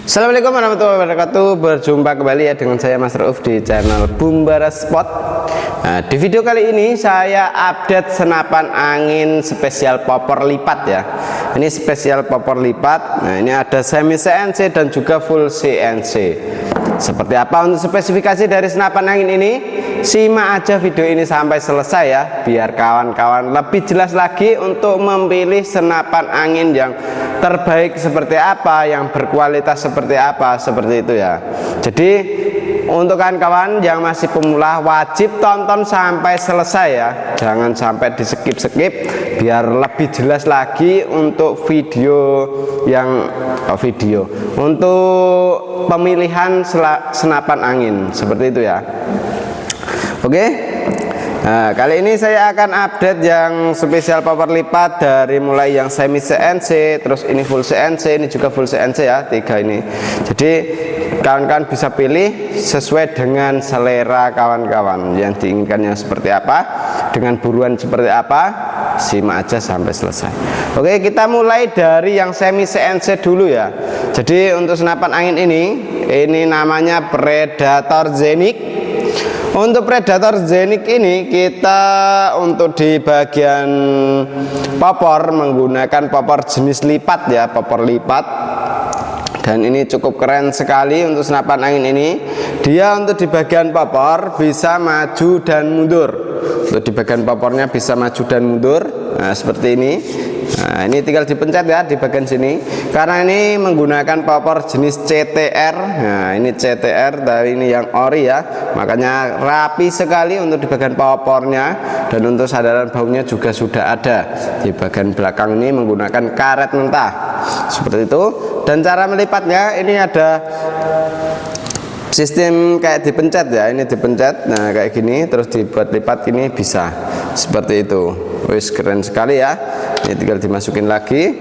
Assalamualaikum warahmatullahi wabarakatuh. Berjumpa kembali ya dengan saya Mas Rauf di channel Bumbara Spot. Nah, di video kali ini saya update senapan angin spesial popor lipat ya. Ini spesial popor lipat. Nah, ini ada semi CNC dan juga full CNC. Seperti apa untuk spesifikasi dari senapan angin ini? Simak aja video ini sampai selesai ya, biar kawan-kawan lebih jelas lagi untuk memilih senapan angin yang terbaik seperti apa, yang berkualitas seperti apa, seperti itu ya. Jadi untuk kawan-kawan yang masih pemula wajib tonton sampai selesai ya, jangan sampai di skip biar lebih jelas lagi untuk video yang untuk pemilihan senapan angin seperti itu ya. Oke. Nah, kali ini saya akan update yang spesial power lipat dari mulai yang semi CNC, terus ini full CNC, ini juga full CNC ya, tiga ini. Jadi kawan-kawan bisa pilih sesuai dengan selera kawan-kawan yang diinginkannya seperti apa, dengan buruan seperti apa. Simak aja sampai selesai. Oke, kita mulai dari yang semi CNC dulu ya. Jadi untuk senapan angin ini namanya Predator Zenith. Untuk Predator Zenith ini kita untuk di bagian popor menggunakan popor jenis lipat ya, popor lipat. Dan ini cukup keren sekali untuk senapan angin ini. Dia untuk di bagian popor bisa maju dan mundur. Untuk di bagian popornya bisa maju dan mundur. Nah, seperti ini. Nah, ini tinggal dipencet ya di bagian sini. Karena ini menggunakan popor jenis CTR. Nah, ini CTR dari ini yang ori ya. Makanya rapi sekali untuk di bagian popornya, dan untuk sandaran baunya juga sudah ada. Di bagian belakang ini menggunakan karet mentah. Seperti itu. Dan cara melipatnya ini ada sistem kayak dipencet ya, ini dipencet, nah kayak gini, terus dibuat lipat ini bisa seperti itu. Wis keren sekali ya. Ini tinggal dimasukin lagi.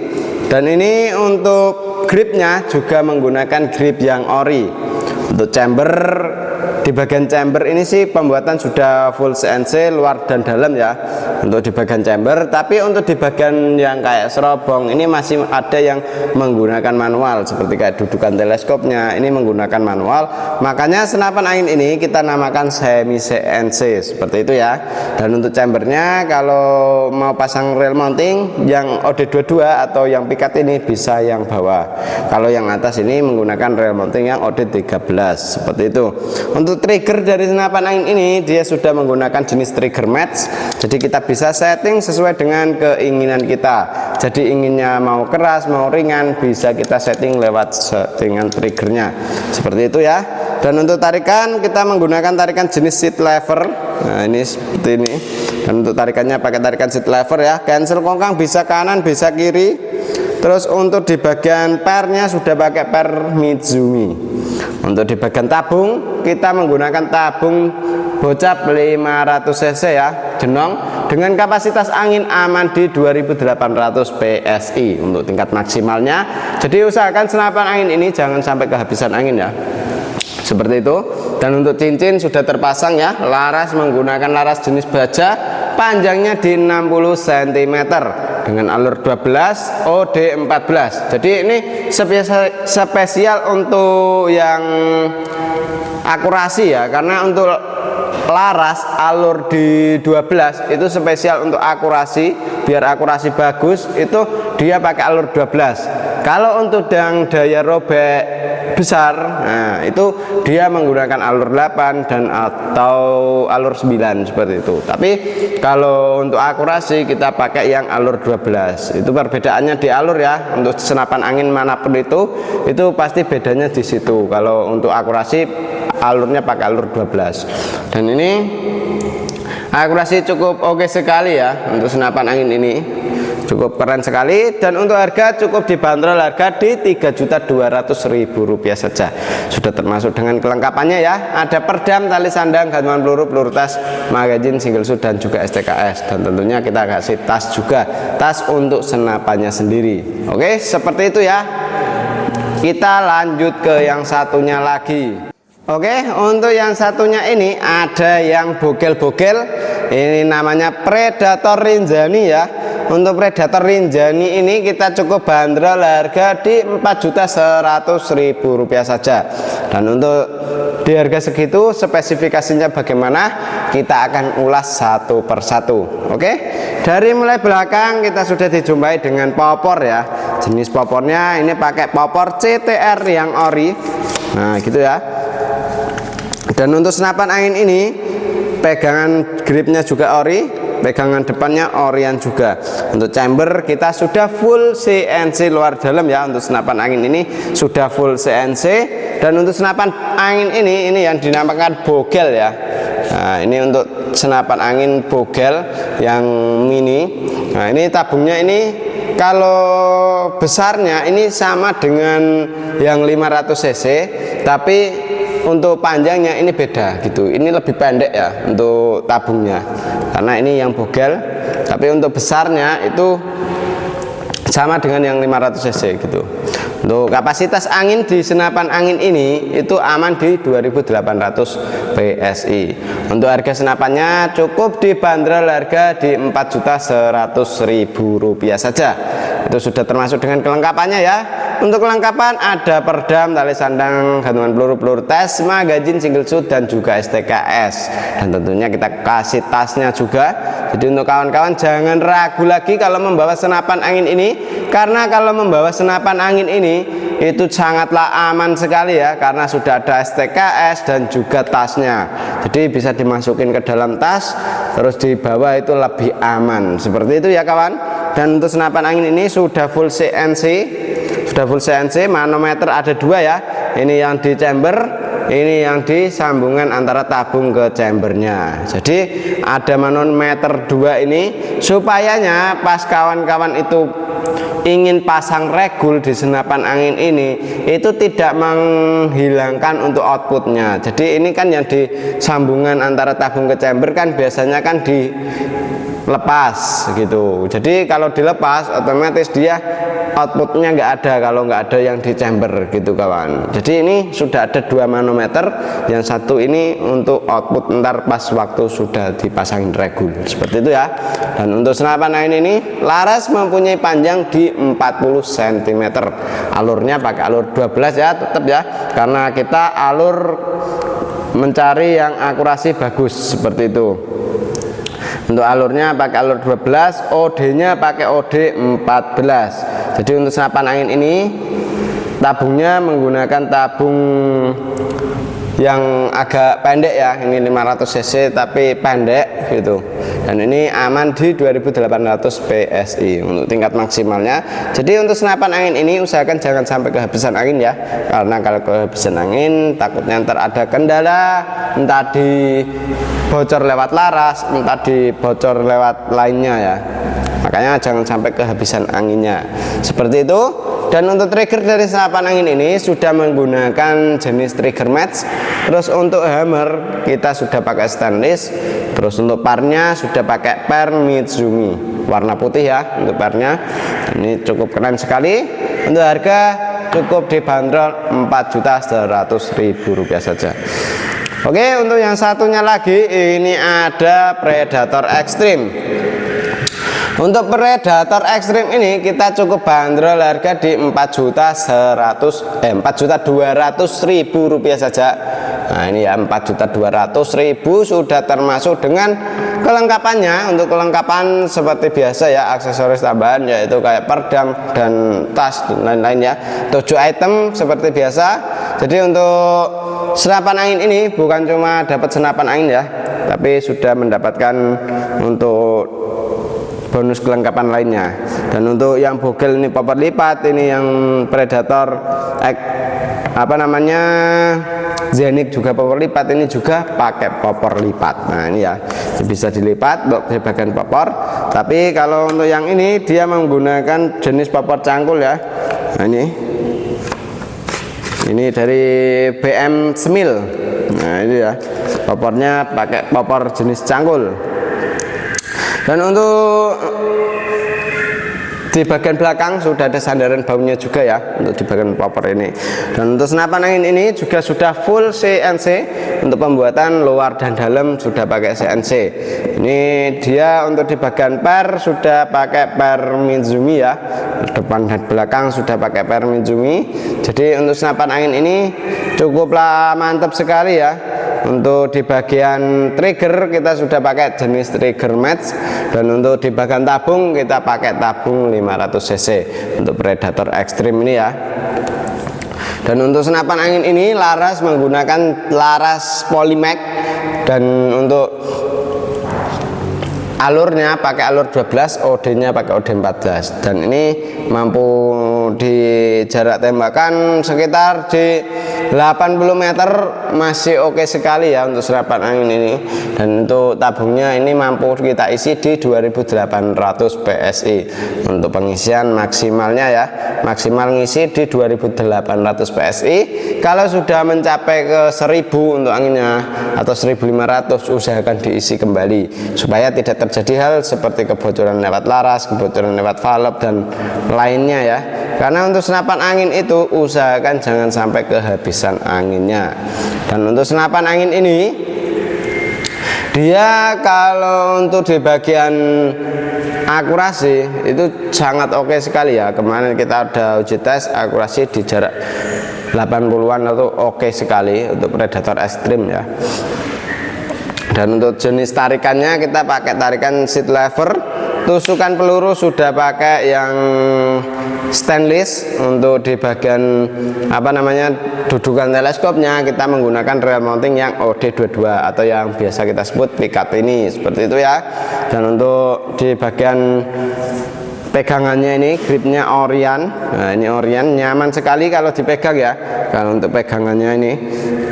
Dan ini untuk gripnya juga menggunakan grip yang ori. Untuk chamber, di bagian chamber ini sih pembuatan sudah full CNC luar dan dalam ya, untuk di bagian chamber. Tapi untuk di bagian yang kayak serobong ini masih ada yang menggunakan manual, seperti kayak dudukan teleskopnya ini menggunakan manual. Makanya senapan angin ini kita namakan semi CNC seperti itu ya. Dan untuk chambernya kalau mau pasang rail mounting yang OD22 atau yang pikat ini bisa yang bawah. Kalau yang atas ini menggunakan rail mounting yang OD13 seperti itu. Untuk trigger dari senapan angin ini dia sudah menggunakan jenis trigger match. Jadi kita bisa setting sesuai dengan keinginan kita. Jadi inginnya mau keras, mau ringan, bisa kita setting lewat settingan triggernya. Seperti itu ya. Dan untuk tarikan kita menggunakan tarikan jenis seat lever. Nah, ini seperti ini. Dan untuk tarikannya pakai tarikan seat lever ya. Cancel kongkang bisa kanan, bisa kiri. Terus untuk di bagian pernya sudah pakai per Mizumi. Untuk di bagian tabung kita menggunakan tabung bocap 500 cc ya, jenong, dengan kapasitas angin aman di 2800 PSI untuk tingkat maksimalnya. Jadi usahakan senapan angin ini jangan sampai kehabisan angin ya, seperti itu. Dan untuk cincin sudah terpasang ya, laras menggunakan laras jenis baja, panjangnya di 60 cm dengan alur 12 OD14. Jadi ini spesial untuk yang akurasi ya, karena untuk laras alur di 12 itu spesial untuk akurasi, biar akurasi bagus itu dia pakai alur 12. Kalau untuk yang daya robek besar, nah itu dia menggunakan alur 8 dan atau alur 9 seperti itu. Tapi kalau untuk akurasi kita pakai yang alur 12. Itu perbedaannya di alur ya. Untuk senapan angin manapun itu pasti bedanya di situ. Kalau untuk akurasi alurnya pakai alur 12. Dan ini akurasi cukup oke sekali ya untuk senapan angin ini. Cukup keren sekali. Dan untuk harga cukup dibanderol harga di Rp3.200.000 saja. Sudah termasuk dengan kelengkapannya ya. Ada perdam, tali sandang, gantungan peluru, peluru tas, magazin, single shoot, dan juga STKS. Dan tentunya kita kasih tas juga, tas untuk senapannya sendiri. Oke, seperti itu ya. Kita lanjut ke yang satunya lagi. Oke, untuk yang satunya ini ada yang bogel-bogel. Ini namanya Predator Rinzani ya. untuk Predator Rinjani ini kita cukup bandrol harga di Rp4.100.000 saja. Dan untuk di harga segitu spesifikasinya bagaimana kita akan ulas satu persatu. Oke, dari mulai belakang kita sudah dijumpai dengan popor ya. Jenis popornya ini pakai popor CTR yang ori. Nah gitu ya. Dan untuk senapan angin ini pegangan gripnya juga ori, pegangan depannya orian juga. Untuk chamber kita sudah full CNC luar dalam ya. Untuk senapan angin ini sudah full CNC. Dan untuk senapan angin ini yang dinamakan bogel ya. Nah ini untuk senapan angin bogel yang mini. Nah ini tabungnya ini kalau besarnya ini sama dengan yang 500 cc, tapi untuk panjangnya ini beda gitu. Ini lebih pendek ya untuk tabungnya, karena ini yang bogel, tapi untuk besarnya itu sama dengan yang 500 cc gitu. Untuk kapasitas angin di senapan angin ini itu aman di 2800 PSI. Untuk harga senapannya cukup dibanderol harga di Rp4.100.000 saja. Itu sudah termasuk dengan kelengkapannya ya. Untuk kelengkapan ada perdam, tali sandang, gantungan peluru tes, magazin single shoot dan juga STKS. Dan tentunya kita kasih tasnya juga. Jadi untuk kawan-kawan jangan ragu lagi kalau membawa senapan angin ini, karena kalau membawa senapan angin ini itu sangatlah aman sekali ya, karena sudah ada STKS dan juga tasnya. Jadi bisa dimasukin ke dalam tas terus dibawa itu lebih aman. Seperti itu ya kawan. Dan untuk senapan angin ini sudah full CNC. Sudah full CNC, manometer ada dua ya. Ini yang di chamber, ini yang di sambungan antara tabung ke chambernya. Jadi ada manometer dua ini supayanya pas kawan-kawan itu ingin pasang regul di senapan angin ini itu tidak menghilangkan untuk outputnya. Jadi ini kan yang di sambungan antara tabung ke chamber kan biasanya kan dilepas gitu. Jadi kalau dilepas otomatis dia outputnya nggak ada kalau nggak ada yang di chamber gitu kawan. Jadi ini sudah ada dua manometer, yang satu ini untuk output ntar pas waktu sudah dipasang regul seperti itu ya. Dan untuk senapan angin ini laras mempunyai panjang di 40 cm. Alurnya pakai alur 12 ya tetap ya, karena kita alur mencari yang akurasi bagus seperti itu. Untuk alurnya pakai alur 12, OD-nya pakai OD 14. Jadi untuk senapan angin ini tabungnya menggunakan tabung yang agak pendek ya. Ini 500 cc tapi pendek gitu. Dan ini aman di 2800 PSI untuk tingkat maksimalnya. Jadi untuk senapan angin ini usahakan jangan sampai kehabisan angin ya, karena kalau kehabisan angin takutnya ntar ada kendala, entah di bocor lewat laras, entah di bocor lewat lainnya ya. Makanya jangan sampai kehabisan anginnya seperti itu. Dan untuk trigger dari senapan angin ini sudah menggunakan jenis trigger match. Terus untuk hammer kita sudah pakai stainless. Terus untuk parnya sudah pakai per Mitsumi warna putih ya untuk parnya. Ini cukup keren sekali. Untuk harga cukup dibanderol Rp4.100.000 saja. Oke, untuk yang satunya lagi ini ada Predator Extreme. Untuk Predator Extreme ini kita cukup bandrol harga di Rp4.200.000 saja. Nah ini ya Rp4.200.000 sudah termasuk dengan kelengkapannya. Untuk kelengkapan seperti biasa ya, aksesoris tambahan yaitu kayak perdam dan tas dan lain-lain ya. 7 item seperti biasa. Jadi untuk senapan angin ini bukan cuma dapat senapan angin ya, tapi sudah mendapatkan untuk bonus kelengkapan lainnya. Dan untuk yang bogel ini popor lipat, ini yang Predator apa namanya Zenith juga popor lipat, ini juga pakai popor lipat. Nah ini ya bisa dilipat untuk bagian popor. Tapi kalau untuk yang ini dia menggunakan jenis popor cangkul ya. Nah ini dari BM Smil. Nah ini ya popornya pakai popor jenis cangkul. Dan untuk Di bagian belakang sudah ada sandaran baunya juga ya untuk di bagian popper ini. Dan untuk senapan angin ini juga sudah full CNC. Untuk pembuatan luar dan dalam sudah pakai CNC. Ini dia untuk di bagian per sudah pakai per Mizumi ya. Depan dan belakang sudah pakai per Mizumi. Jadi untuk senapan angin ini cukuplah mantap sekali ya. Untuk di bagian trigger kita sudah pakai jenis trigger match, dan untuk di bagian tabung kita pakai tabung 500 cc untuk Predator Extreme ini ya. Dan untuk senapan angin ini laras menggunakan laras Polymac, dan untuk alurnya pakai alur 12, OD nya pakai OD 14, dan ini mampu di jarak tembakan sekitar di 80 meter masih oke sekali ya untuk senapan angin ini. Dan untuk tabungnya ini mampu kita isi di 2800 PSI. Untuk pengisian maksimalnya ya, maksimal ngisi di 2800 PSI. Kalau sudah mencapai ke 1000 untuk anginnya atau 1500, usahakan diisi kembali supaya tidak terjadi hal seperti kebocoran lewat laras, kebocoran lewat valve dan lainnya ya. Karena untuk senapan angin itu usahakan jangan sampai kehabisan anginnya. Dan untuk senapan angin ini dia kalau untuk di bagian akurasi itu sangat oke sekali ya. Kemarin kita ada uji tes akurasi di jarak 80-an itu oke sekali untuk Predator Extreme ya. Dan untuk jenis tarikannya kita pakai tarikan seat lever. Tusukan peluru sudah pakai yang stainless. Untuk di bagian dudukan teleskopnya kita menggunakan rail mounting yang OD22 atau yang biasa kita sebut pickup ini, seperti itu ya. Dan untuk di bagian pegangannya ini gripnya Orion. Nah, ini Orion nyaman sekali kalau dipegang ya. Kalau untuk pegangannya ini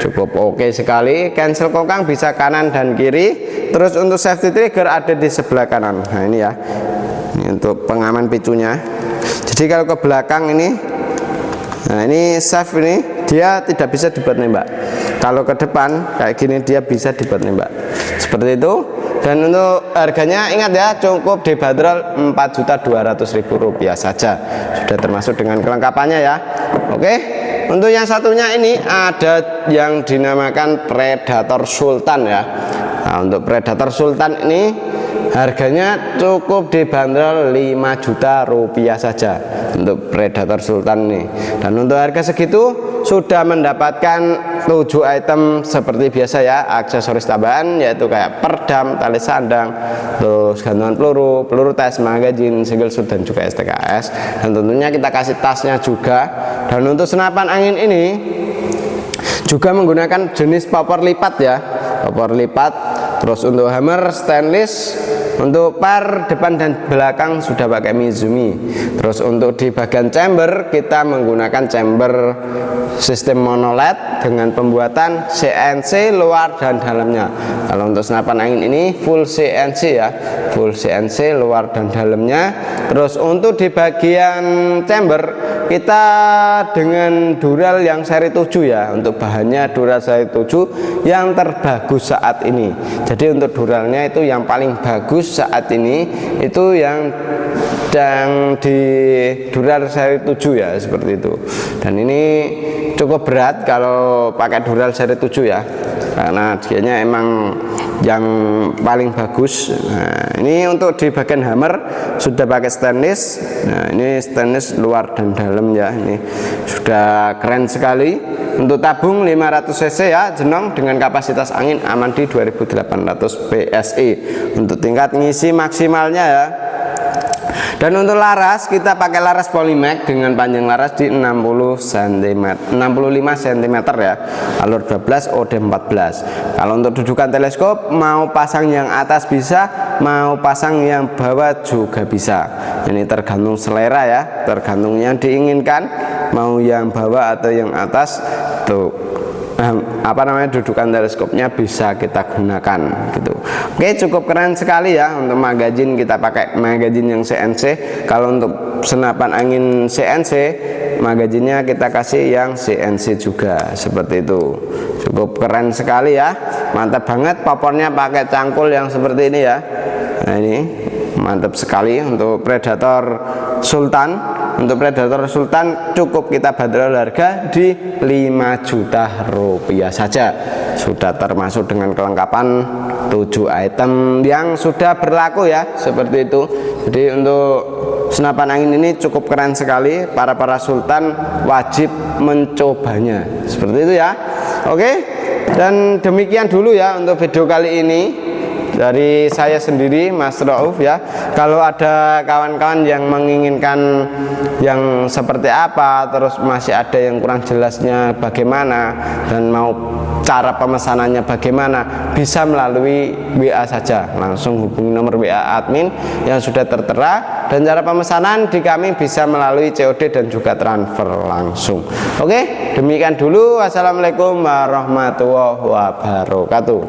cukup oke sekali. Cancel kokang bisa kanan dan kiri. Terus untuk safety trigger ada di sebelah kanan. Nah ini ya, ini untuk pengaman picunya. Jadi kalau ke belakang ini, nah ini safe, ini dia tidak bisa dibuat nembak. Kalau ke depan kayak gini dia bisa dibuat nembak, seperti itu. Dan untuk harganya ingat ya, cukup dibanderol Rp4.200.000 saja, sudah termasuk dengan kelengkapannya ya. Oke, untuk yang satunya ini ada yang dinamakan Predator Sultan ya. Nah, untuk Predator Sultan ini harganya cukup dibanderol Rp5 juta saja untuk Predator Sultan ini. Dan untuk harga segitu sudah mendapatkan 7 item seperti biasa ya, aksesoris tambahan yaitu kayak perdam, tali sandang, terus gantungan peluru, peluru tes, magazine, single shoot, dan juga STKS. Dan tentunya kita kasih tasnya juga. Dan untuk senapan angin ini juga menggunakan jenis popor lipat ya, popor lipat. Terus untuk hammer stainless, untuk par depan dan belakang sudah pakai Mizumi. Terus untuk di bagian chamber kita menggunakan chamber sistem monoled dengan pembuatan CNC luar dan dalamnya. Kalau untuk senapan angin ini full CNC ya, full CNC luar dan dalamnya. Terus untuk di bagian chamber kita dengan dural yang seri 7 ya. Untuk bahannya dural seri 7 yang terbagus saat ini. Jadi untuk duralnya itu yang paling bagus saat ini itu yang di dural seri 7 ya, seperti itu. Dan ini cukup berat kalau pakai dural seri 7 ya, karena dianya emang yang paling bagus. Nah, ini untuk di bagian hammer sudah pakai stainless. Nah, ini stainless luar dan dalam ya, ini sudah keren sekali. Untuk tabung 500 cc ya, jenong dengan kapasitas angin aman di 2800 PSI. Untuk tingkat ngisi maksimalnya ya. Dan untuk laras kita pakai laras Polymac dengan panjang laras di 65 cm ya, alur 12, OD 14. Kalau untuk dudukan teleskop mau pasang yang atas bisa, mau pasang yang bawah juga bisa. Ini tergantung selera ya, tergantung yang diinginkan, mau yang bawah atau yang atas tuh. Dudukan teleskopnya bisa kita gunakan gitu. Oke, cukup keren sekali ya. Untuk magazine kita pakai magazine yang CNC. Kalau untuk senapan angin CNC, magazinnya kita kasih yang CNC juga, seperti itu. Cukup keren sekali ya, mantap banget. Popornya pakai cangkul yang seperti ini ya. Nah ini mantap sekali untuk Predator Sultan. Untuk Predator Sultan cukup kita bandrol harga di 5 juta rupiah saja. Sudah termasuk dengan kelengkapan 7 item yang sudah berlaku ya, seperti itu. Jadi untuk senapan angin ini cukup keren sekali, para Sultan wajib mencobanya, seperti itu ya. Oke, dan demikian dulu ya untuk video kali ini dari saya sendiri, Mas Rauf ya. Kalau ada kawan-kawan yang menginginkan yang seperti apa, terus masih ada yang kurang jelasnya bagaimana, dan mau cara pemesanannya bagaimana, bisa melalui WA saja, langsung hubungi nomor WA admin yang sudah tertera. Dan cara pemesanan di kami bisa melalui COD dan juga transfer langsung. Oke, demikian dulu. Wassalamualaikum warahmatullahi wabarakatuh.